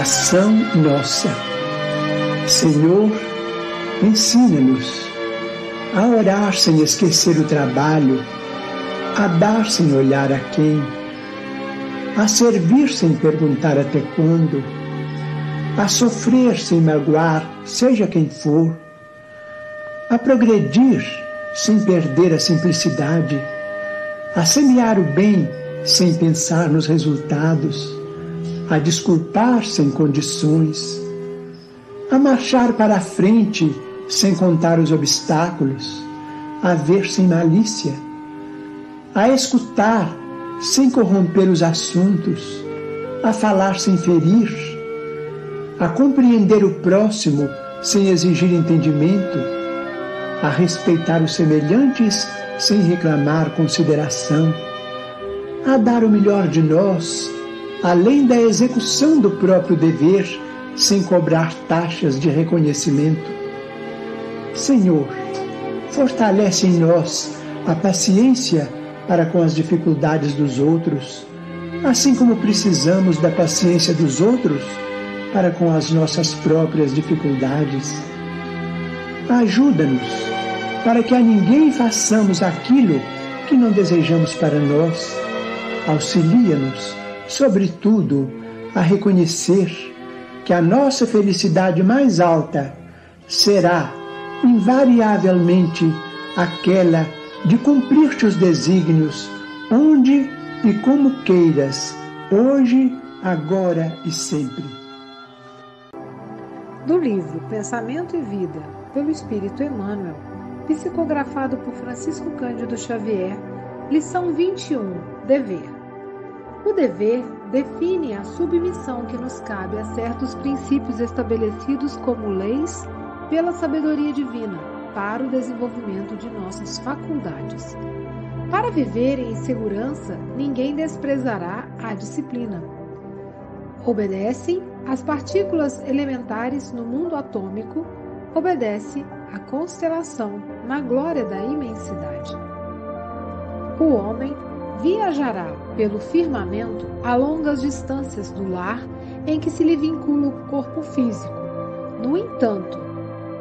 Oração nossa. Senhor, ensina-nos a orar sem esquecer o trabalho, a dar sem olhar a quem, a servir sem perguntar até quando, a sofrer sem magoar, seja quem for, a progredir sem perder a simplicidade, a semear o bem sem pensar nos resultados, a desculpar sem condições, a marchar para a frente sem contar os obstáculos, a ver sem malícia, a escutar sem corromper os assuntos, a falar sem ferir, a compreender o próximo sem exigir entendimento, a respeitar os semelhantes sem reclamar consideração, a dar o melhor de nós, além da execução do próprio dever, sem cobrar taxas de reconhecimento. Senhor, fortalece em nós a paciência para com as dificuldades dos outros, assim como precisamos da paciência dos outros para com as nossas próprias dificuldades. Ajuda-nos para que a ninguém façamos aquilo que não desejamos para nós. Auxilia-nos, sobretudo, a reconhecer que a nossa felicidade mais alta será, invariavelmente, aquela de cumprir teus desígnios, onde e como queiras, hoje, agora e sempre. Do livro Pensamento e Vida, pelo Espírito Emmanuel, psicografado por Francisco Cândido Xavier, lição 21, Dever. O dever define a submissão que nos cabe a certos princípios estabelecidos como leis pela sabedoria divina para o desenvolvimento de nossas faculdades. Para viver em segurança, ninguém desprezará a disciplina. Obedecem às partículas elementares no mundo atômico, obedece à constelação na glória da imensidade. O homem viajará pelo firmamento a longas distâncias do lar em que se lhe vincula o corpo físico. No entanto,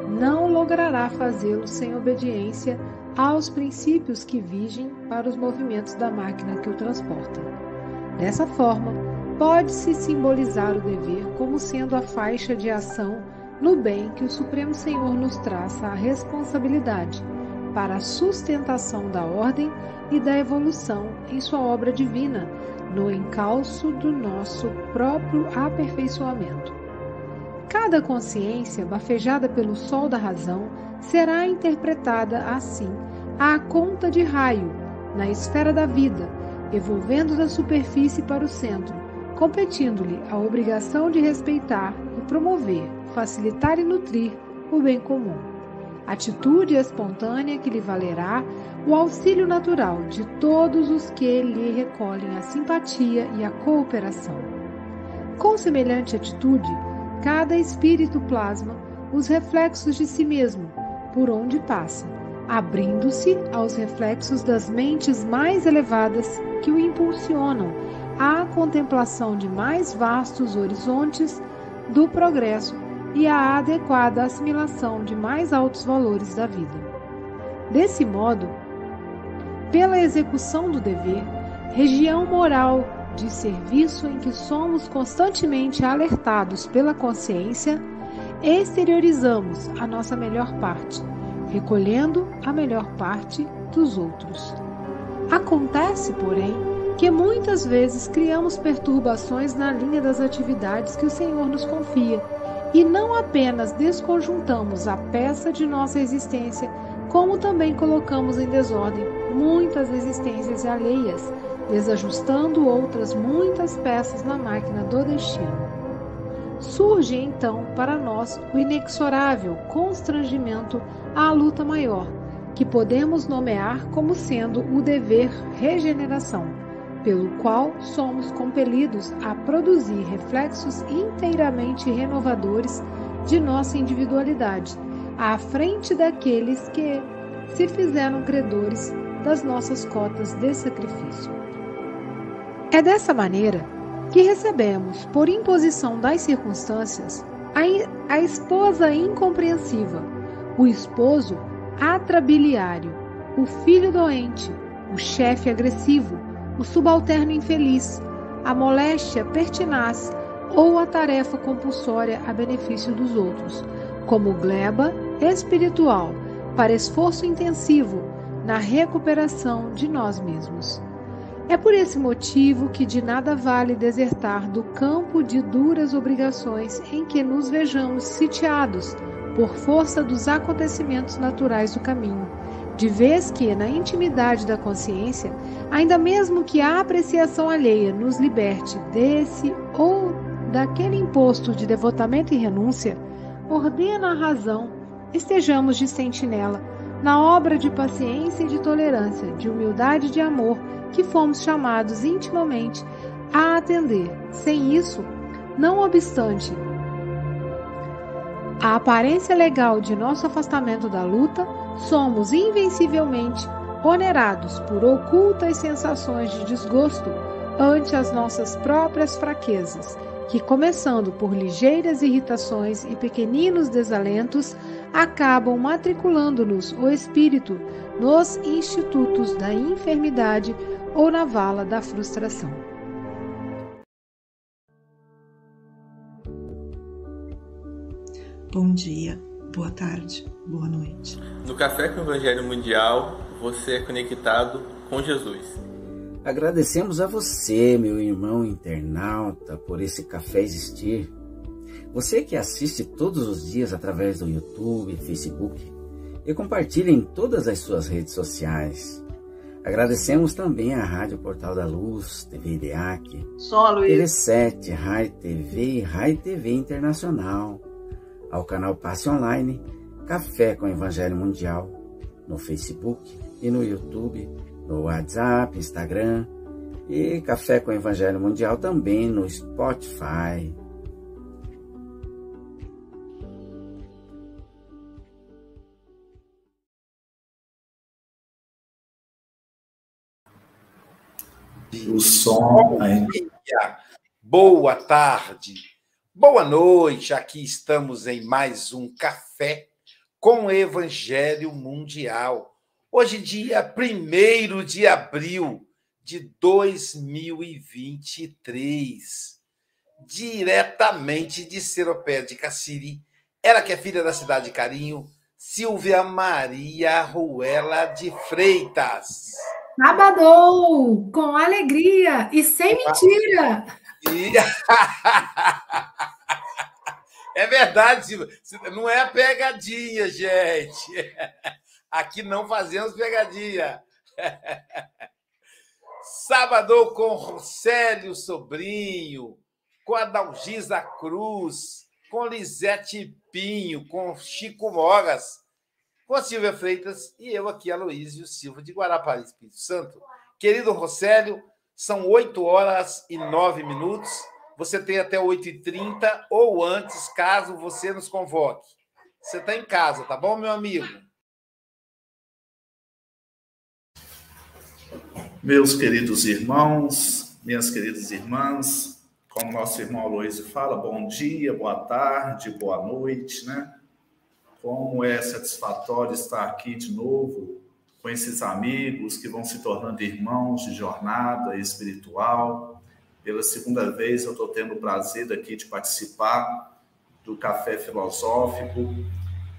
não logrará fazê-lo sem obediência aos princípios que vigem para os movimentos da máquina que o transporta. Dessa forma, pode-se simbolizar o dever como sendo a faixa de ação no bem que o Supremo Senhor nos traça a responsabilidade para a sustentação da ordem e da evolução em sua obra divina, no encalço do nosso próprio aperfeiçoamento. Cada consciência, bafejada pelo sol da razão, será interpretada assim, à conta de raio, na esfera da vida, evolvendo da superfície para o centro, competindo-lhe a obrigação de respeitar e promover, facilitar e nutrir o bem comum. Atitude espontânea que lhe valerá o auxílio natural de todos os que lhe recolhem a simpatia e a cooperação. Com semelhante atitude, cada espírito plasma os reflexos de si mesmo, por onde passa, abrindo-se aos reflexos das mentes mais elevadas que o impulsionam à contemplação de mais vastos horizontes do progresso e à adequada assimilação de mais altos valores da vida. Desse modo, pela execução do dever, região moral de serviço em que somos constantemente alertados pela consciência, exteriorizamos a nossa melhor parte, recolhendo a melhor parte dos outros. Acontece, porém, que muitas vezes criamos perturbações na linha das atividades que o Senhor nos confia, e não apenas desconjuntamos a peça de nossa existência, como também colocamos em desordem muitas existências alheias, desajustando outras muitas peças na máquina do destino. Surge então para nós o inexorável constrangimento à luta maior, que podemos nomear como sendo o dever regeneração, pelo qual somos compelidos a produzir reflexos inteiramente renovadores de nossa individualidade, à frente daqueles que se fizeram credores das nossas cotas de sacrifício. É dessa maneira que recebemos, por imposição das circunstâncias, a esposa incompreensiva, o esposo atrabiliário, o filho doente, o chefe agressivo, o subalterno infeliz, a moléstia pertinaz ou a tarefa compulsória a benefício dos outros, como gleba espiritual para esforço intensivo na recuperação de nós mesmos. É por esse motivo que de nada vale desertar do campo de duras obrigações em que nos vejamos sitiados por força dos acontecimentos naturais do caminho, de vez que, na intimidade da consciência, ainda mesmo que a apreciação alheia nos liberte desse ou daquele imposto de devotamento e renúncia, ordena a razão, estejamos de sentinela na obra de paciência e de tolerância, de humildade e de amor, que fomos chamados intimamente a atender. Sem isso, não obstante a aparência legal de nosso afastamento da luta, somos invencivelmente onerados por ocultas sensações de desgosto ante as nossas próprias fraquezas, que, começando por ligeiras irritações e pequeninos desalentos, acabam matriculando-nos o espírito nos institutos da enfermidade ou na vala da frustração. Bom dia, boa tarde, boa noite. No Café com o Evangelho Mundial, você é conectado com Jesus. Agradecemos a você, meu irmão internauta, por esse café existir. Você que assiste todos os dias através do YouTube, Facebook e compartilha em todas as suas redes sociais. Agradecemos também à Rádio Portal da Luz, TV IDEAC, TV7, Rai TV e Rai TV Internacional, ao canal Passe Online, Café com o Evangelho Mundial, no Facebook e no YouTube, no WhatsApp, Instagram e Café com o Evangelho Mundial também no Spotify. O som, a energia. Boa tarde, boa noite. Aqui estamos em mais um Café com o Evangelho Mundial. Hoje, dia 1º de abril de 2023, diretamente de Seropé de Cassiri, ela que é filha da cidade de Carinho, Silvia Maria Ruela de Freitas. Sábado, com alegria e sem mentira. É verdade, não é pegadinha, gente. Aqui não fazemos pegadinha. Sábado com Rocélio Sobrinho, com a Dalgisa Cruz, com Lisete Pinho, com Chico Mogas, com a Silvia Freitas e eu aqui, Aloísio Silva, de Guarapari, Espírito Santo. Querido Rocélio, são 8h09. Você tem até 8h30 ou antes, caso você nos convoque. Você está em casa, tá bom, meu amigo? Meus queridos irmãos, minhas queridas irmãs, como nosso irmão Aloísio fala, bom dia, boa tarde, boa noite, né? Como é satisfatório estar aqui de novo com esses amigos que vão se tornando irmãos de jornada espiritual. Pela segunda vez eu estou tendo o prazer aqui de participar do Café Filosófico,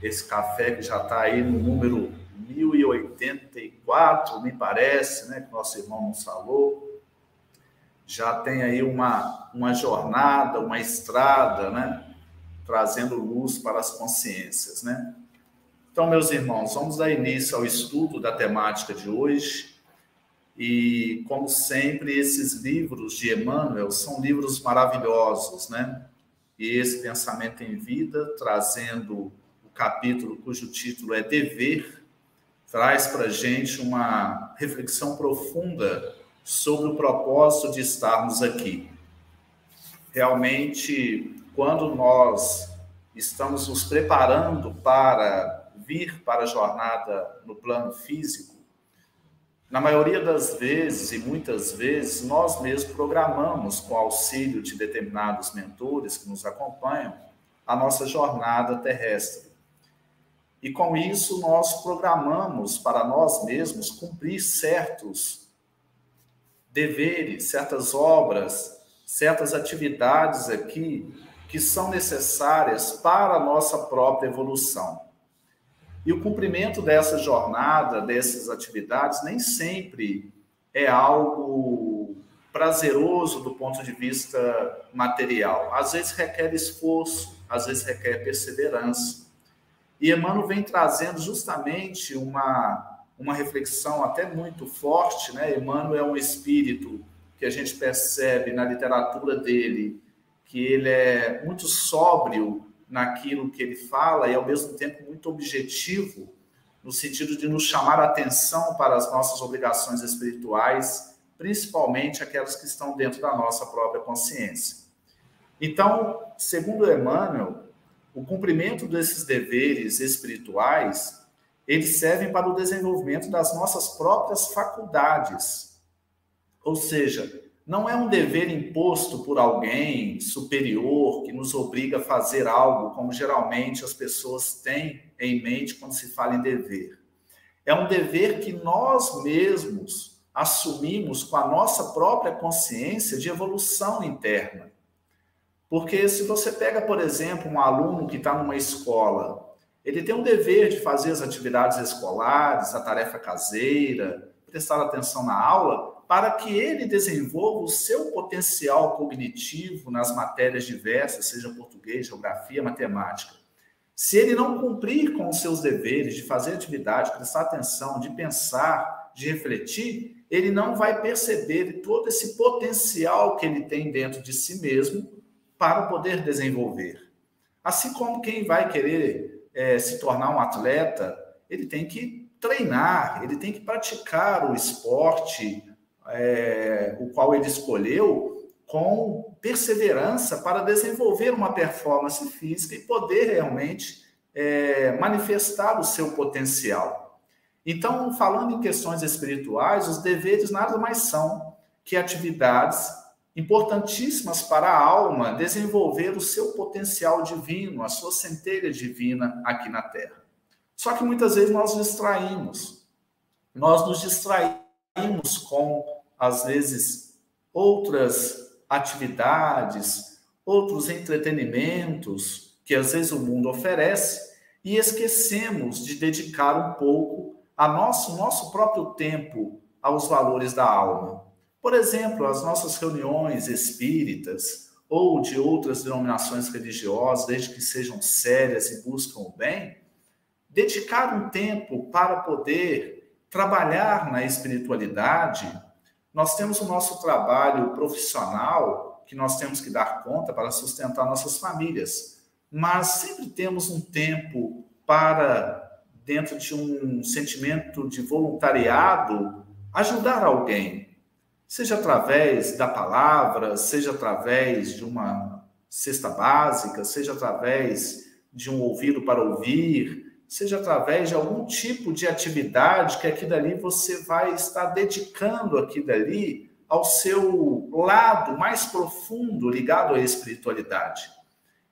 esse café que já está aí no número 1084, me parece, né, que nosso irmão nos falou. Já tem aí uma jornada, uma estrada, né, trazendo luz para as consciências, né? Então, meus irmãos, vamos dar início ao estudo da temática de hoje. E, como sempre, esses livros de Emmanuel são livros maravilhosos, né? E esse Pensamento em Vida, trazendo o capítulo cujo título é Dever, traz para a gente uma reflexão profunda sobre o propósito de estarmos aqui. Realmente, quando nós estamos nos preparando para vir para a jornada no plano físico, Na maioria das vezes, e muitas vezes, nós mesmos programamos, com o auxílio de determinados mentores que nos acompanham, a nossa jornada terrestre. E com isso, nós programamos para nós mesmos cumprir certos deveres, certas obras, certas atividades aqui que são necessárias para a nossa própria evolução. E o cumprimento dessa jornada, dessas atividades, nem sempre é algo prazeroso do ponto de vista material. Às vezes requer esforço, às vezes requer perseverança. E Emmanuel vem trazendo justamente uma reflexão até muito forte, né? Emmanuel é um espírito que a gente percebe na literatura dele, que ele é muito sóbrio naquilo que ele fala e, ao mesmo tempo, muito objetivo, no sentido de nos chamar a atenção para as nossas obrigações espirituais, principalmente aquelas que estão dentro da nossa própria consciência. Então, segundo Emmanuel, o cumprimento desses deveres espirituais, eles servem para o desenvolvimento das nossas próprias faculdades. Ou seja, não é um dever imposto por alguém superior que nos obriga a fazer algo, como geralmente as pessoas têm em mente quando se fala em dever. É um dever que nós mesmos assumimos com a nossa própria consciência de evolução interna. Porque se você pega, por exemplo, um aluno que está numa escola, ele tem um dever de fazer as atividades escolares, a tarefa caseira, prestar atenção na aula, para que ele desenvolva o seu potencial cognitivo nas matérias diversas, seja português, geografia, matemática. Se ele não cumprir com os seus deveres de fazer atividade, prestar atenção, de pensar, de refletir, ele não vai perceber todo esse potencial que ele tem dentro de si mesmo para poder desenvolver. Assim como quem vai querer se tornar um atleta, ele tem que treinar, ele tem que praticar o esporte o qual ele escolheu com perseverança para desenvolver uma performance física e poder realmente manifestar o seu potencial. Então, falando em questões espirituais, os deveres nada mais são que atividades importantíssimas para a alma desenvolver o seu potencial divino, a sua centelha divina aqui na Terra. Só que muitas vezes nós nos distraímos. Nós nos distraímos com, às vezes, outras atividades, outros entretenimentos que às vezes o mundo oferece e esquecemos de dedicar um pouco a nosso próprio tempo aos valores da alma. Por exemplo, as nossas reuniões espíritas ou de outras denominações religiosas, desde que sejam sérias e buscam o bem, dedicar um tempo para poder trabalhar na espiritualidade. Nós temos o nosso trabalho profissional, que nós temos que dar conta para sustentar nossas famílias, mas sempre temos um tempo para, dentro de um sentimento de voluntariado, ajudar alguém. Seja através da palavra, seja através de uma cesta básica, seja através de um ouvido para ouvir, seja através de algum tipo de atividade que aqui dali você vai estar dedicando aqui dali ao seu lado mais profundo ligado à espiritualidade.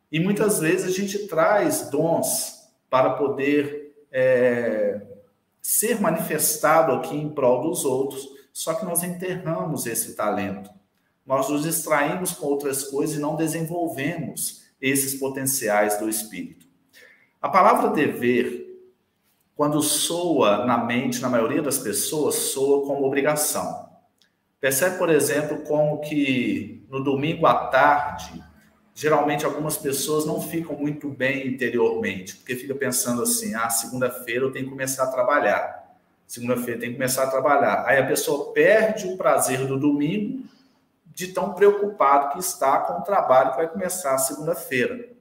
E muitas vezes a gente traz dons para poder ser manifestado aqui em prol dos outros, só que nós enterramos esse talento. Nós nos distraímos com outras coisas e não desenvolvemos esses potenciais do espírito. A palavra dever, quando soa na mente, na maioria das pessoas, soa como obrigação. Percebe, por exemplo, como que no domingo à tarde, geralmente algumas pessoas não ficam muito bem interiormente, porque fica pensando assim, segunda-feira eu tenho que começar a trabalhar. Segunda-feira tem que começar a trabalhar. Aí a pessoa perde o prazer do domingo de tão preocupado que está com o trabalho que vai começar segunda-feira.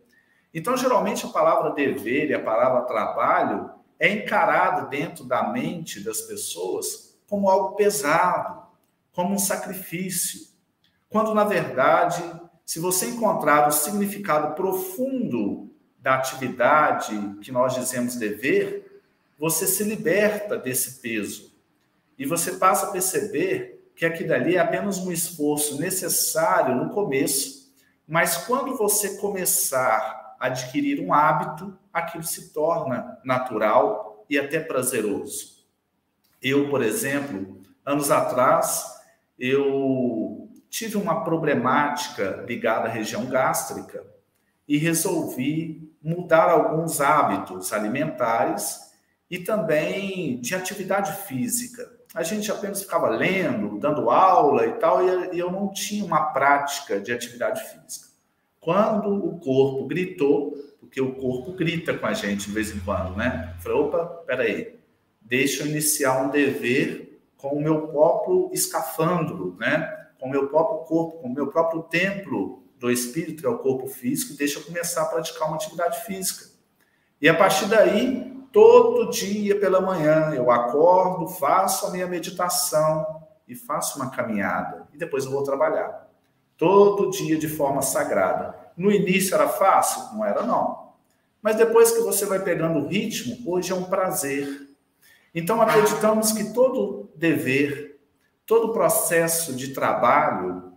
Então, geralmente, a palavra dever e a palavra trabalho é encarado dentro da mente das pessoas como algo pesado, como um sacrifício. Quando, na verdade, se você encontrar o significado profundo da atividade que nós dizemos dever, você se liberta desse peso. E você passa a perceber que aquilo ali é apenas um esforço necessário no começo, mas quando você começar a adquirir um hábito, aquilo se torna natural e até prazeroso. Eu, por exemplo, anos atrás, eu tive uma problemática ligada à região gástrica e resolvi mudar alguns hábitos alimentares e também de atividade física. A gente apenas ficava lendo, dando aula e tal, e eu não tinha uma prática de atividade física. Quando o corpo gritou, porque o corpo grita com a gente de vez em quando, né? Falei, opa, peraí, deixa eu iniciar um dever com o meu próprio escafandro, né? Com o meu próprio corpo, com o meu próprio templo do espírito, que é o corpo físico, e deixa eu começar a praticar uma atividade física. E a partir daí, todo dia pela manhã, eu acordo, faço a minha meditação e faço uma caminhada. E depois eu vou trabalhar. Todo dia de forma sagrada. No início era fácil? Não era, não. Mas depois que você vai pegando o ritmo, hoje é um prazer. Então, acreditamos que todo dever, todo processo de trabalho,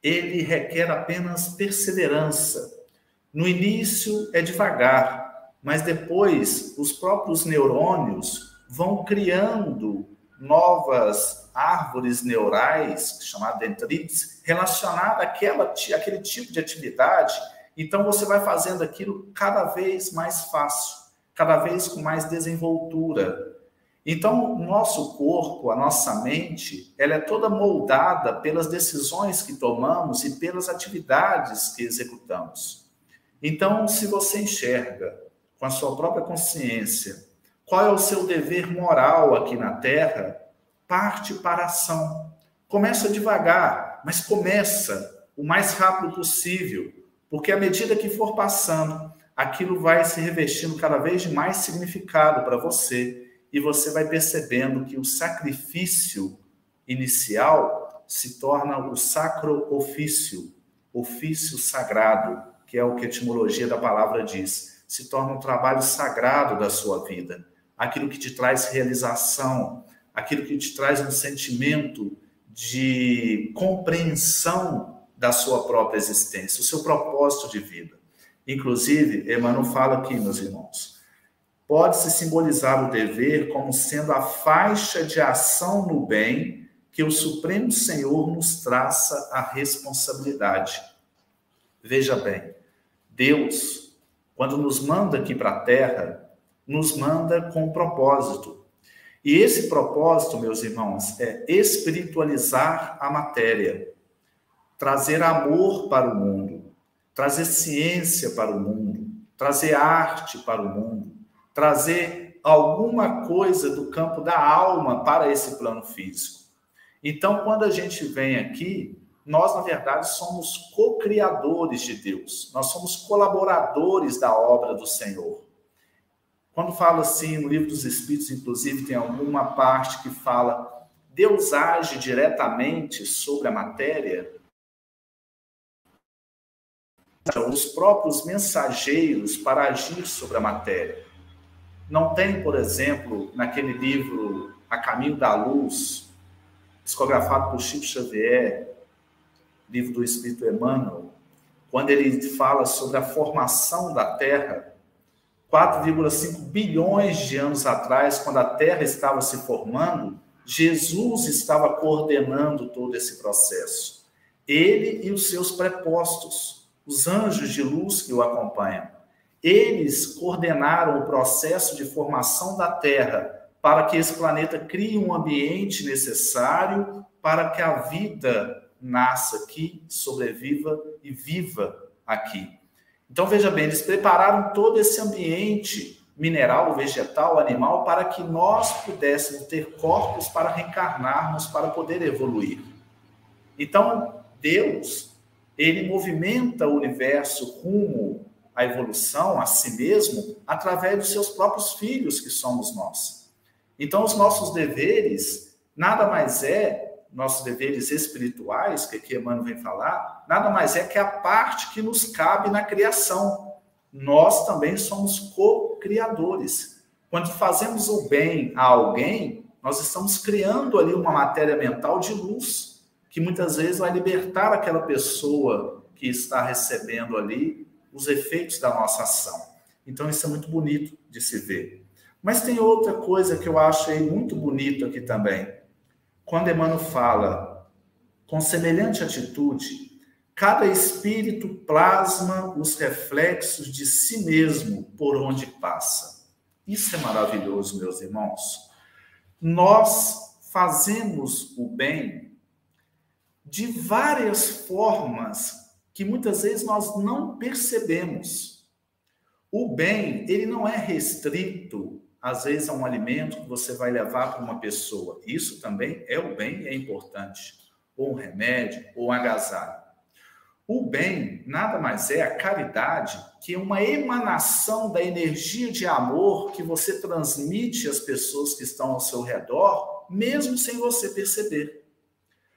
ele requer apenas perseverança. No início é devagar, mas depois os próprios neurônios vão criando novas árvores neurais, chamadas dendrites, relacionadas àquele tipo de atividade. Então, você vai fazendo aquilo cada vez mais fácil, cada vez com mais desenvoltura. Então, o nosso corpo, a nossa mente, ela é toda moldada pelas decisões que tomamos e pelas atividades que executamos. Então, se você enxerga com a sua própria consciência qual é o seu dever moral aqui na Terra, parte para a ação. Começa devagar, mas começa o mais rápido possível, porque à medida que for passando, aquilo vai se revestindo cada vez de mais significado para você. E você vai percebendo que o sacrifício inicial se torna o sacro ofício, ofício sagrado, que é o que a etimologia da palavra diz. Se torna um trabalho sagrado da sua vida. Aquilo que te traz realização, aquilo que te traz um sentimento de compreensão da sua própria existência, o seu propósito de vida. Inclusive, Emmanuel fala aqui, meus irmãos, pode-se simbolizar o dever como sendo a faixa de ação no bem que o Supremo Senhor nos traça a responsabilidade. Veja bem, Deus, quando nos manda aqui para a Terra, nos manda com um propósito. E esse propósito, meus irmãos, é espiritualizar a matéria, trazer amor para o mundo, trazer ciência para o mundo, trazer arte para o mundo, trazer alguma coisa do campo da alma para esse plano físico. Então, quando a gente vem aqui, nós, na verdade, somos co-criadores de Deus. Nós somos colaboradores da obra do Senhor. Quando fala assim, no Livro dos Espíritos, inclusive, tem alguma parte que fala Deus age diretamente sobre a matéria. Os próprios mensageiros para agir sobre a matéria. Não tem, por exemplo, naquele livro A Caminho da Luz, psicografado por Chico Xavier, livro do Espírito Emmanuel, quando ele fala sobre a formação da Terra, 4,5 bilhões de anos atrás, quando a Terra estava se formando, Jesus estava coordenando todo esse processo. Ele e os seus prepostos, os anjos de luz que o acompanham. Eles coordenaram o processo de formação da Terra para que esse planeta crie um ambiente necessário para que a vida nasça aqui, sobreviva e viva aqui. Então, veja bem, eles prepararam todo esse ambiente mineral, vegetal, animal, para que nós pudéssemos ter corpos para reencarnarmos, para poder evoluir. Então, Deus, ele movimenta o universo rumo à evolução, a si mesmo, através dos seus próprios filhos, que somos nós. Então, os nossos deveres, nada mais nossos deveres espirituais, que aqui Emmanuel vem falar, nada mais que a parte que nos cabe na criação. Nós também somos co-criadores. Quando fazemos o bem a alguém, Nós estamos criando ali uma matéria mental de luz, que muitas vezes vai libertar aquela pessoa que está recebendo ali os efeitos da nossa ação. Então, isso é muito bonito de se ver. Mas tem outra coisa que eu achei muito bonito aqui também. Quando Emmanuel fala, com semelhante atitude, cada espírito plasma os reflexos de si mesmo por onde passa. Isso é maravilhoso, meus irmãos. Nós fazemos o bem de várias formas que muitas vezes nós não percebemos. O bem, ele não é restrito, às vezes, a um alimento que você vai levar para uma pessoa. Isso também é o bem, é importante. Ou um remédio, ou um agasalho. O bem nada mais é a caridade, que é uma emanação da energia de amor que você transmite às pessoas que estão ao seu redor, mesmo sem você perceber.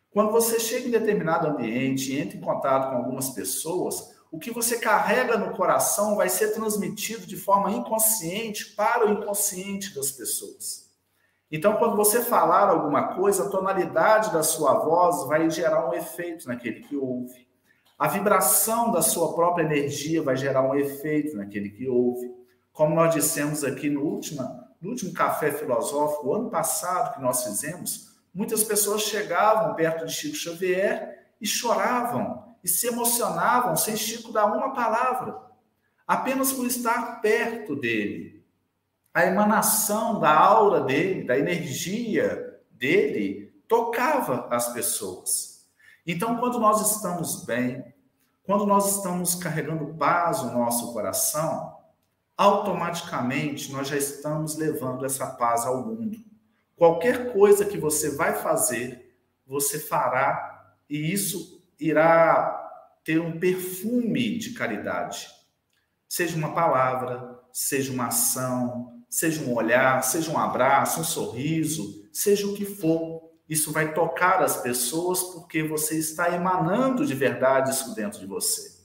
Quando você chega em determinado ambiente e entra em contato com algumas pessoas, o que você carrega no coração vai ser transmitido de forma inconsciente para o inconsciente das pessoas. Então, quando você falar alguma coisa, a tonalidade da sua voz vai gerar um efeito naquele que ouve. A vibração da sua própria energia vai gerar um efeito naquele que ouve. Como nós dissemos aqui no último Café Filosófico, ano passado que nós fizemos, muitas pessoas chegavam perto de Chico Xavier e choravam, e se emocionavam sem Chico dar uma palavra, apenas por estar perto dele. A emanação da aura dele, da energia dele, tocava as pessoas. Então, quando nós estamos bem, quando nós estamos carregando paz no nosso coração, automaticamente nós já estamos levando essa paz ao mundo. Qualquer coisa que você vai fazer, você fará, e isso irá ter um perfume de caridade. Seja uma palavra, seja uma ação, seja um olhar, seja um abraço, um sorriso, seja o que for. Isso vai tocar as pessoas porque você está emanando de verdade isso dentro de você.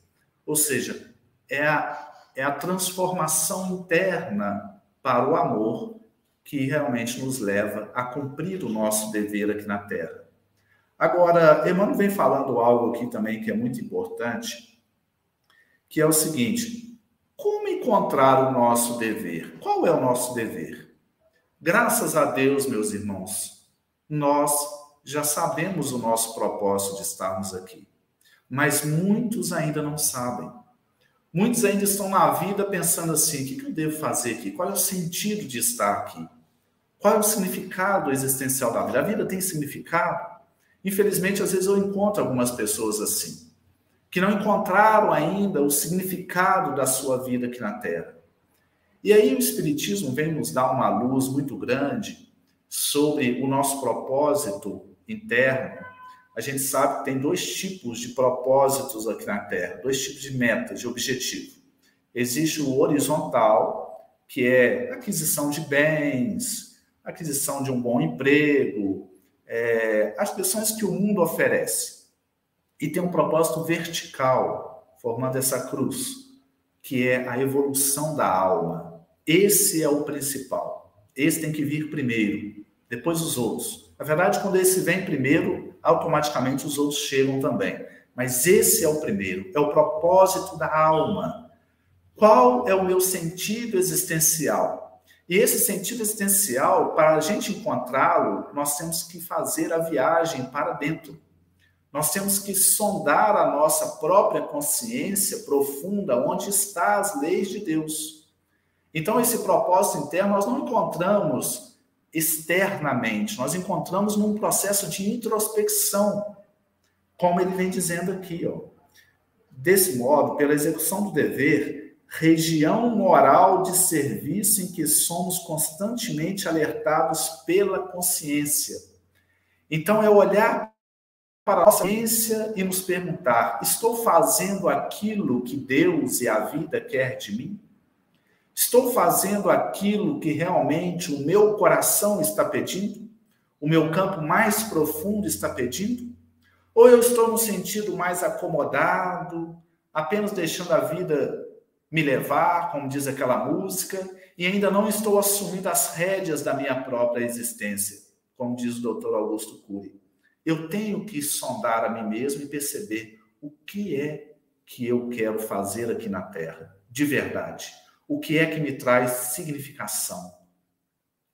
Ou seja, é a transformação interna para o amor que realmente nos leva a cumprir o nosso dever aqui na Terra. Agora, Emmanuel vem falando algo aqui também que é muito importante, que é o seguinte: como encontrar o nosso dever? Qual é o nosso dever? Graças a Deus, meus irmãos, nós já sabemos o nosso propósito de estarmos aqui. Mas muitos ainda não sabem. Muitos ainda estão na vida pensando assim: o que eu devo fazer aqui? Qual é o sentido de estar aqui? Qual é o significado existencial da vida? A vida tem significado? Infelizmente, às vezes eu encontro algumas pessoas assim, que não encontraram ainda o significado da sua vida aqui na Terra. E aí o Espiritismo vem nos dar uma luz muito grande sobre o nosso propósito interno. A gente sabe que tem dois tipos de propósitos aqui na Terra, dois tipos de metas, de objetivo. Existe o horizontal, que é a aquisição de bens, a aquisição de um bom emprego, as questões que o mundo oferece. E tem um propósito vertical, formando essa cruz, que é a evolução da alma. Esse é o principal. Esse tem que vir primeiro, depois os outros. Na verdade, quando esse vem primeiro, automaticamente os outros chegam também. Mas esse é o primeiro, é o propósito da alma. Qual é o meu sentido existencial? E esse sentido existencial, para a gente encontrá-lo, nós temos que fazer a viagem para dentro. Nós temos que sondar a nossa própria consciência profunda, onde estão as leis de Deus. Então, esse propósito interno nós não encontramos externamente, nós encontramos num processo de introspecção, como ele vem dizendo aqui, ó. Desse modo, pela execução do dever, região moral de serviço em que somos constantemente alertados pela consciência. Então, é olhar para a nossa consciência e nos perguntar: estou fazendo aquilo que Deus e a vida quer de mim? Estou fazendo aquilo que realmente o meu coração está pedindo? O meu campo mais profundo está pedindo? Ou eu estou no sentido mais acomodado, apenas deixando a vida me levar, como diz aquela música, e ainda não estou assumindo as rédeas da minha própria existência? como diz o doutor Augusto Cury. Eu tenho que sondar a mim mesmo e perceber o que é que eu quero fazer aqui na Terra, de verdade. O que é que me traz significação.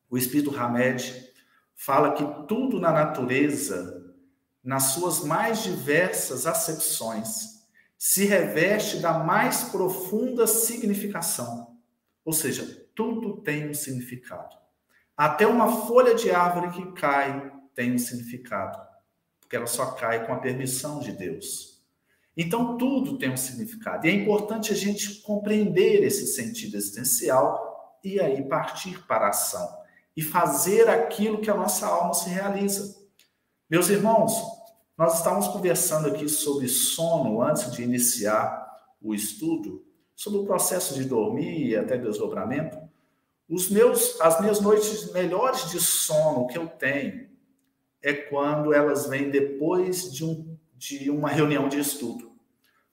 O Espírito Hamed fala que tudo na natureza, nas suas mais diversas acepções, se reveste da mais profunda significação. Ou seja, tudo tem um significado. Até uma folha de árvore que cai tem um significado, porque ela só cai com a permissão de Deus. Então, tudo tem um significado. E é importante a gente compreender esse sentido existencial e aí partir para a ação e fazer aquilo que a nossa alma se realiza. Meus irmãos, nós estávamos conversando aqui sobre sono antes de iniciar o estudo, sobre o processo de dormir e até desdobramento. As minhas noites melhores de sono que eu tenho é quando elas vêm depois de uma reunião de estudo,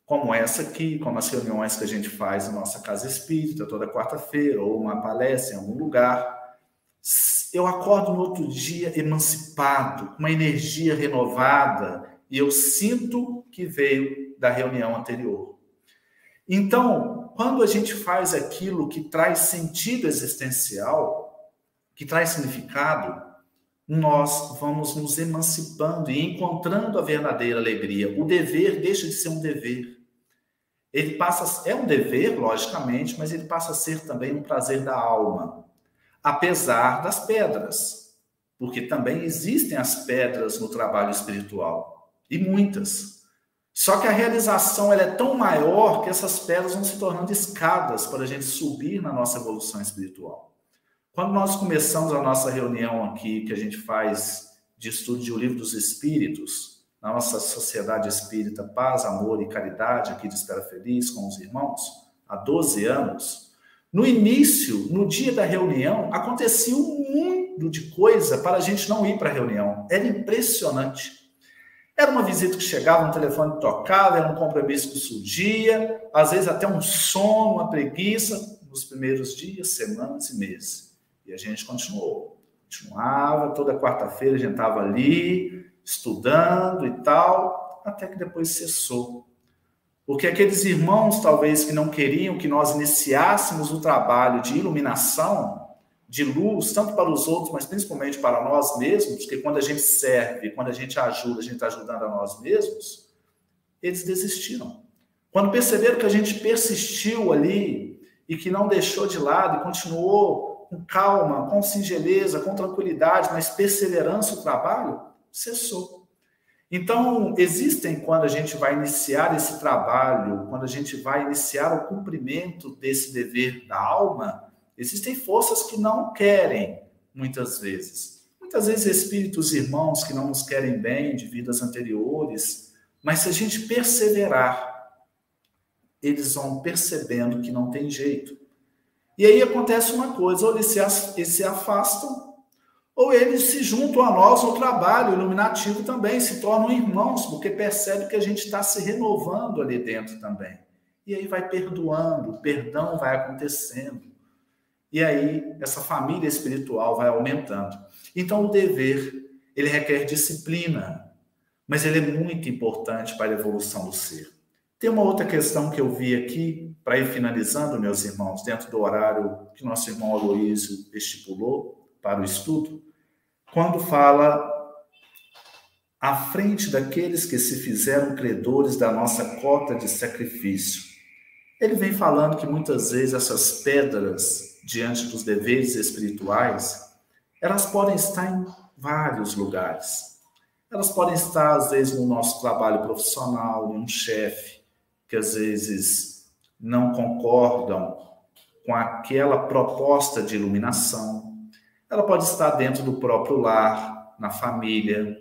como essa aqui, como as reuniões que a gente faz na nossa casa espírita toda quarta-feira, ou uma palestra em algum lugar. Eu acordo no outro dia emancipado, com uma energia renovada, e eu sinto que veio da reunião anterior. Então, quando a gente faz aquilo que traz sentido existencial, que traz significado, nós vamos nos emancipando e encontrando a verdadeira alegria. O dever deixa de ser um dever. É um dever, logicamente, mas ele passa a ser também um prazer da alma, apesar das pedras, porque também existem as pedras no trabalho espiritual, e muitas. Só que a realização ela é tão maior que essas pedras vão se tornando escadas para a gente subir na nossa evolução espiritual. Quando nós começamos a nossa reunião aqui, que a gente faz de estudo de O Livro dos Espíritos, na nossa Sociedade Espírita Paz, Amor e Caridade, aqui de Espera Feliz, com os irmãos, há 12 anos, no início, no dia da reunião, acontecia um mundo de coisa para a gente não ir para a reunião. Era impressionante. Era uma visita que chegava, um telefone tocava, era um compromisso que surgia, às vezes até um sono, uma preguiça, nos primeiros dias, semanas e meses. E a gente continuava, toda quarta-feira a gente estava ali, estudando e tal, até que depois cessou. Porque aqueles irmãos, talvez, que não queriam que nós iniciássemos o trabalho de iluminação, de luz, tanto para os outros, mas principalmente para nós mesmos, porque quando a gente serve, quando a gente ajuda, a gente está ajudando a nós mesmos, eles desistiram. Quando perceberam que a gente persistiu ali e que não deixou de lado e continuou com calma, com singeleza, com tranquilidade, mas perseverança o trabalho, cessou. Então, existem, quando a gente vai iniciar esse trabalho, quando a gente vai iniciar o cumprimento desse dever da alma, existem forças que não querem, muitas vezes. Muitas vezes espíritos irmãos que não nos querem bem de vidas anteriores, mas se a gente perseverar, eles vão percebendo que não tem jeito. E aí acontece uma coisa, ou eles se afastam, ou eles se juntam a nós no trabalho iluminativo também, se tornam irmãos, porque percebem que a gente está se renovando ali dentro também. E aí vai perdoando, o perdão vai acontecendo. E aí essa família espiritual vai aumentando. Então o dever, ele requer disciplina, mas ele é muito importante para a evolução do ser. Tem uma outra questão que eu vi aqui, para ir finalizando, meus irmãos, dentro do horário que nosso irmão Aloísio estipulou para o estudo, quando fala à frente daqueles que se fizeram credores da nossa cota de sacrifício. Ele vem falando que muitas vezes essas pedras, diante dos deveres espirituais, elas podem estar em vários lugares. Elas podem estar, às vezes, no nosso trabalho profissional, em um chefe, que às vezes não concordam com aquela proposta de iluminação. Ela pode estar dentro do próprio lar, na família.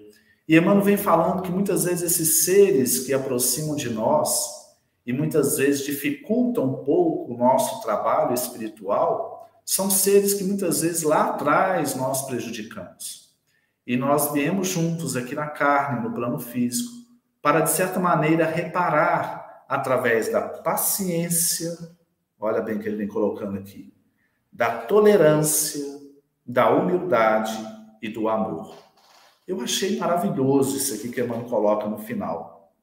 E Emmanuel vem falando que muitas vezes esses seres que aproximam de nós e muitas vezes dificultam um pouco o nosso trabalho espiritual, são seres que muitas vezes lá atrás nós prejudicamos. E nós viemos juntos aqui na carne, no plano físico, para, de certa maneira, reparar através da paciência, olha bem que ele vem colocando aqui, da tolerância, da humildade e do amor. Eu achei maravilhoso isso aqui que Emmanuel coloca no final.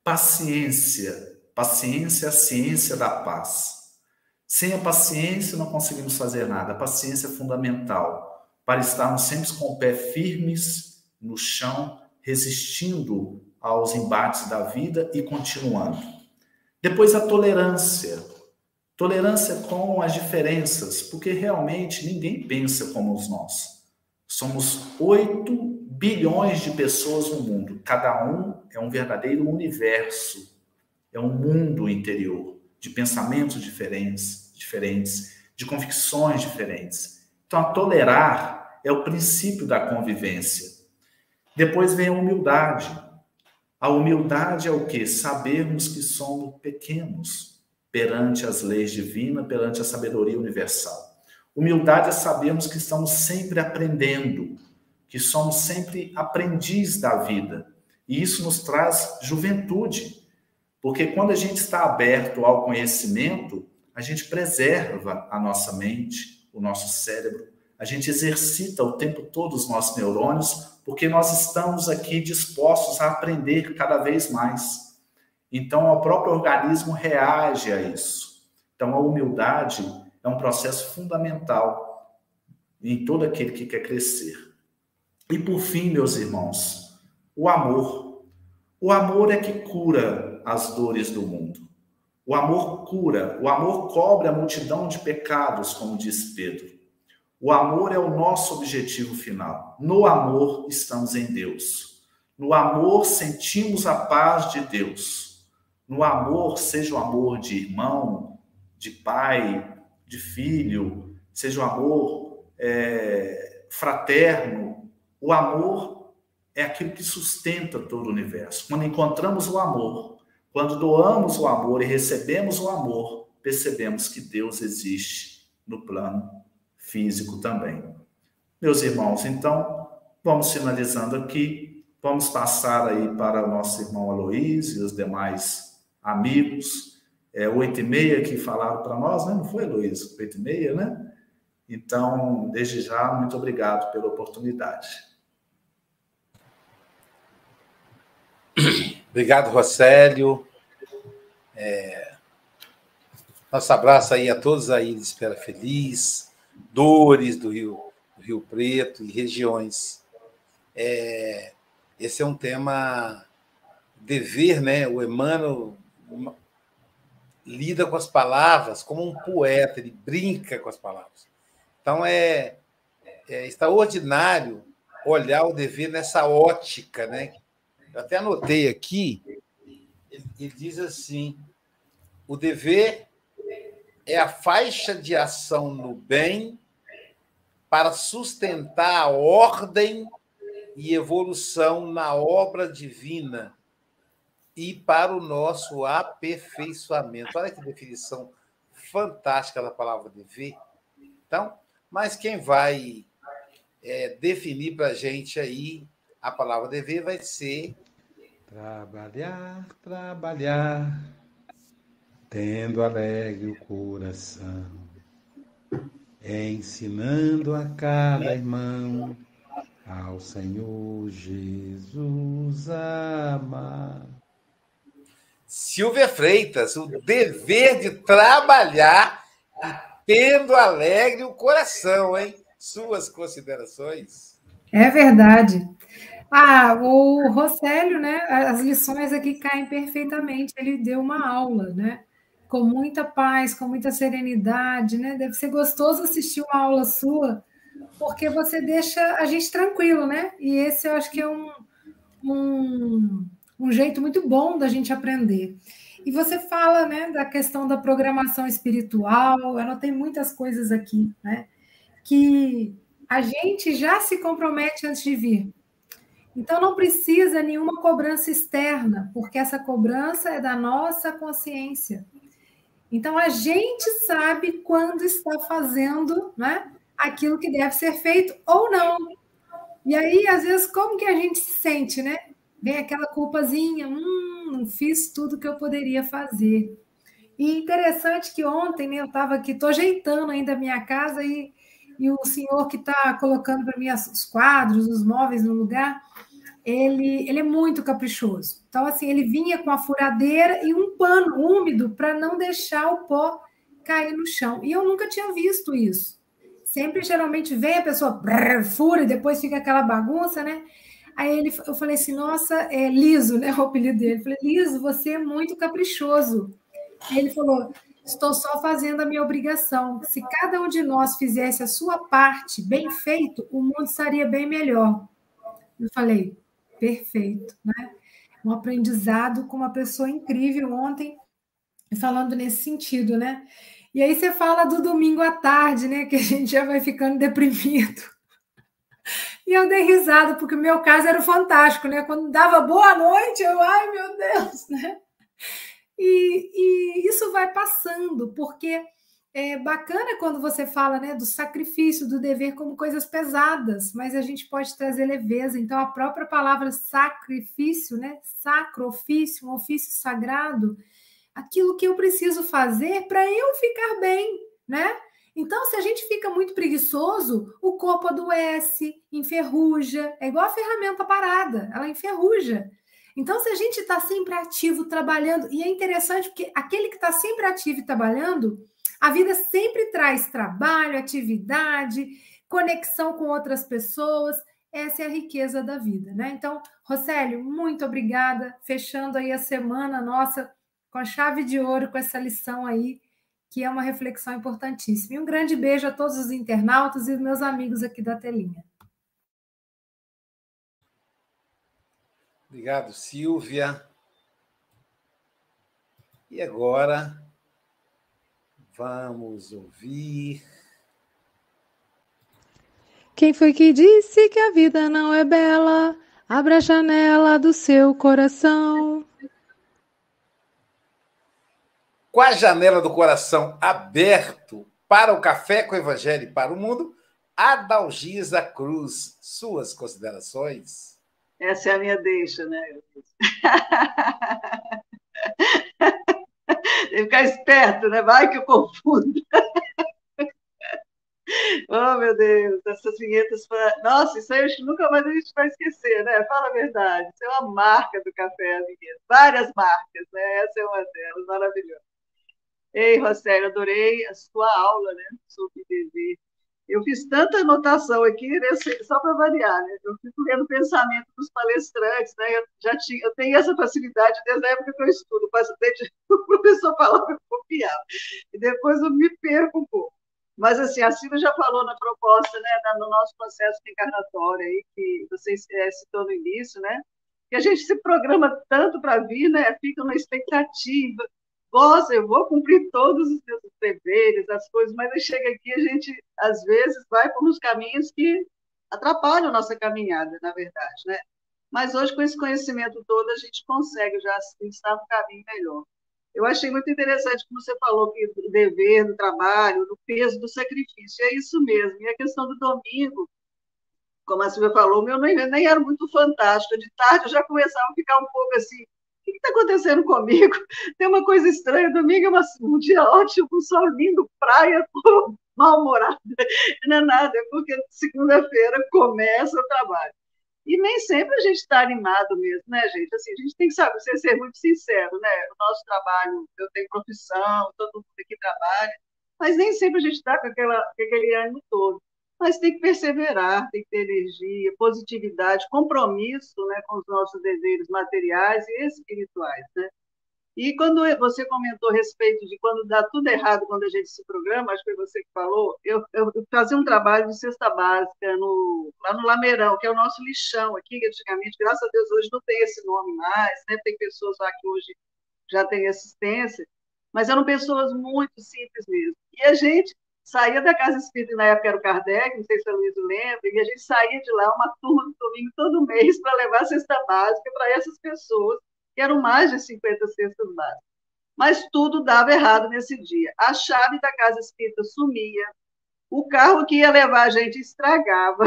Paciência. Paciência é a ciência da paz. Sem a paciência não conseguimos fazer nada. A paciência é fundamental para estarmos sempre com o pé firmes no chão, resistindo aos embates da vida e continuando. Depois a tolerância. Tolerância com as diferenças, porque realmente ninguém pensa como nós. Somos 8 bilhões de pessoas no mundo. Cada um é um verdadeiro universo. É um mundo interior de pensamentos diferentes, de convicções diferentes. Então, a tolerar é o princípio da convivência. Depois vem a humildade. A humildade é o quê? Sabermos que somos pequenos perante as leis divinas, perante a sabedoria universal. Humildade é sabermos que estamos sempre aprendendo, que somos sempre aprendiz da vida. E isso nos traz juventude, porque quando a gente está aberto ao conhecimento, a gente preserva a nossa mente, o nosso cérebro, a gente exercita o tempo todo os nossos neurônios, porque nós estamos aqui dispostos a aprender cada vez mais. Então, o próprio organismo reage a isso. Então, a humildade é um processo fundamental em todo aquele que quer crescer. E, por fim, meus irmãos, o amor. O amor é que cura as dores do mundo. O amor cura, o amor cobre a multidão de pecados, como diz Pedro. O amor é o nosso objetivo final. No amor estamos em Deus. No amor sentimos a paz de Deus. No amor, seja o amor de irmão, de pai, de filho, seja o amor fraterno, o amor é aquilo que sustenta todo o universo. Quando encontramos o amor, quando doamos o amor e recebemos o amor, percebemos que Deus existe no plano físico também. Meus irmãos, então, vamos finalizando aqui, vamos passar aí para o nosso irmão Aloísio e os demais amigos, 8h30 que falaram para nós, né? Não foi, Luiz? 8h30, né? Então, desde já, muito obrigado pela oportunidade. Obrigado, Rosélio. Nosso abraço aí a todos aí de Espera Feliz, Dores do Rio Preto e regiões. Esse é um tema dever, né? O Emmanuel lida com as palavras como um poeta, ele brinca com as palavras. Então, é extraordinário olhar o dever nessa ótica, né? Eu até anotei aqui, ele diz assim, o dever é a faixa de ação no bem para sustentar a ordem e evolução na obra divina e para o nosso aperfeiçoamento. Olha que definição fantástica da palavra dever. Então, mas quem vai definir para a gente aí a palavra dever vai ser trabalhar, tendo alegre o coração, ensinando a cada irmão ao Senhor Jesus amar. Silvia Freitas, o dever de trabalhar e tendo alegre o coração, hein? Suas considerações? É verdade. O Rosélio, né? As lições aqui caem perfeitamente. Ele deu uma aula, né? Com muita paz, com muita serenidade, né? Deve ser gostoso assistir uma aula sua, porque você deixa a gente tranquilo, né? E esse eu acho que é um jeito muito bom da gente aprender. E você fala, né, da questão da programação espiritual, eu anotei muitas coisas aqui, né? Que a gente já se compromete antes de vir. Então, não precisa nenhuma cobrança externa, porque essa cobrança é da nossa consciência. Então, a gente sabe quando está fazendo, né, aquilo que deve ser feito ou não. E aí, às vezes, como que a gente se sente, né? Vem aquela culpazinha, não fiz tudo que eu poderia fazer. E interessante que ontem, né, eu estava aqui, estou ajeitando ainda a minha casa e e o senhor que está colocando para mim os quadros, os móveis no lugar, ele é muito caprichoso. Então, assim, ele vinha com a furadeira e um pano úmido para não deixar o pó cair no chão. E eu nunca tinha visto isso. Sempre, geralmente, vem a pessoa, fura, e depois fica aquela bagunça, né? Aí eu falei assim, nossa, é Liso, né? O apelido dele. Eu falei, Liso, você é muito caprichoso. Aí ele falou, estou só fazendo a minha obrigação. Se cada um de nós fizesse a sua parte bem feito, o mundo estaria bem melhor. Eu falei, perfeito, né? Um aprendizado com uma pessoa incrível ontem, falando nesse sentido, né? E aí você fala do domingo à tarde, né? Que a gente já vai ficando deprimido. E eu dei risada, porque o meu caso era o fantástico, né? Quando dava boa noite, eu, ai meu Deus, né? E isso vai passando, porque é bacana quando você fala, né, do sacrifício, do dever como coisas pesadas, mas a gente pode trazer leveza. Então, a própria palavra sacrifício, né, sacro ofício, um ofício sagrado, aquilo que eu preciso fazer para eu ficar bem, né? Então, se a gente fica muito preguiçoso, o corpo adoece, enferruja, é igual a ferramenta parada, ela enferruja. Então, se a gente está sempre ativo, trabalhando, e é interessante porque aquele que está sempre ativo e trabalhando, a vida sempre traz trabalho, atividade, conexão com outras pessoas. Essa é a riqueza da vida, né? Então, Rosélio, muito obrigada. Fechando aí a semana nossa com a chave de ouro, com essa lição aí, que é uma reflexão importantíssima. E um grande beijo a todos os internautas e os meus amigos aqui da telinha. Obrigado, Silvia. E agora vamos ouvir. Quem foi que disse que a vida não é bela? Abra a janela do seu coração. Com a janela do coração aberto para o café com o Evangelho e para o mundo, Adalgisa Cruz, suas considerações? Essa é a minha deixa, né? Tem que ficar esperto, né? Vai que eu confundo. Oh, meu Deus, essas vinhetas. Nossa, isso aí nunca mais a gente vai esquecer, né? Fala a verdade. Isso é uma marca do café, a vinheta. Várias marcas, né? Essa é uma delas, maravilhosa. Ei, Rosélio, adorei a sua aula, né? Sobre dever. Eu fiz tanta anotação aqui, né? Só para variar, né? Eu fico lendo o pensamento dos palestrantes, né? Eu tenho essa facilidade desde a época que eu estudo. O professor falava, eu copiava. E depois eu me perco um pouco. Mas, assim, a Silvia já falou na proposta, né? No nosso processo reencarnatório aí, que vocês citou no início, né? Que a gente se programa tanto para vir, né? Fica uma expectativa. Nossa, eu vou cumprir todos os meus deveres, as coisas, mas aí chega aqui, a gente, às vezes, vai por uns caminhos que atrapalham a nossa caminhada, na verdade, né? Mas hoje, com esse conhecimento todo, a gente consegue já estar no caminho melhor. Eu achei muito interessante como você falou que o dever, do trabalho, do peso, do sacrifício, é isso mesmo. E a questão do domingo, como a Silvia falou, meu nem era muito fantástico. De tarde eu já começava a ficar um pouco assim, o que está acontecendo comigo? Tem uma coisa estranha, domingo é um dia ótimo, um sol lindo, praia, mal-humorada. Não é nada, é porque segunda-feira começa o trabalho. E nem sempre a gente está animado mesmo, né, gente? Assim, a gente tem que saber ser muito sincero, né? O nosso trabalho, eu tenho profissão, todo mundo aqui trabalha, mas nem sempre a gente está com aquele ânimo todo. Mas tem que perseverar, tem que ter energia, positividade, compromisso, né, com os nossos deveres materiais e espirituais, né? E quando você comentou a respeito de quando dá tudo errado quando a gente se programa, acho que foi você que falou, eu fazia um trabalho de cesta básica lá no Lameirão, que é o nosso lixão aqui, que antigamente, graças a Deus, hoje não tem esse nome mais, né? Tem pessoas lá que hoje já têm assistência, mas eram pessoas muito simples mesmo. E a gente saía da Casa Espírita, na época era o Kardec, não sei se a Luísa lembra, e a gente saía de lá, uma turma do domingo todo mês, para levar a cesta básica para essas pessoas, que eram mais de 50 cestas básicas. Mas tudo dava errado nesse dia. A chave da Casa Espírita sumia, o carro que ia levar a gente estragava,